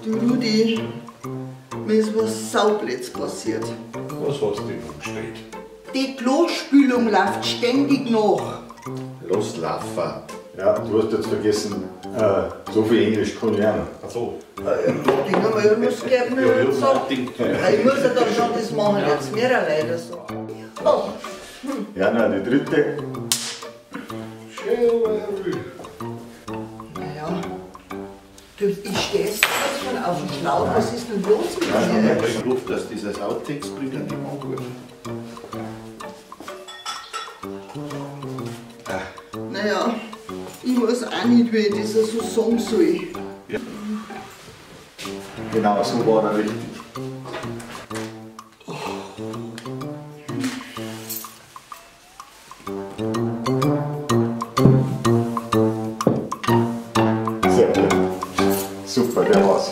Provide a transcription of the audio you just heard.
Du Rudi, mir ist was Saublöds passiert. Was hast du denn umgestellt? Die Klospülung läuft ständig nach. Lass laufen. Ja, du hast jetzt vergessen, so viel Englisch kann ich auch noch. Ach so. Ich denke mal, ich muss gerne Ja, sagen. denkt. Ich muss ja dann schon das machen, jetzt mehrere Leute so. Oh. Ja, nein, die dritte. Naja, du, ich stehe jetzt schon auf dem Schlauch. Was ist denn los mit dir? Ich hoffe, dass dieses Outtext bringen nicht mehr gut. Naja, ich weiß auch nicht, wie ich das so sagen soll. Genau, so war er richtig. Sehr gut. Super, der war's.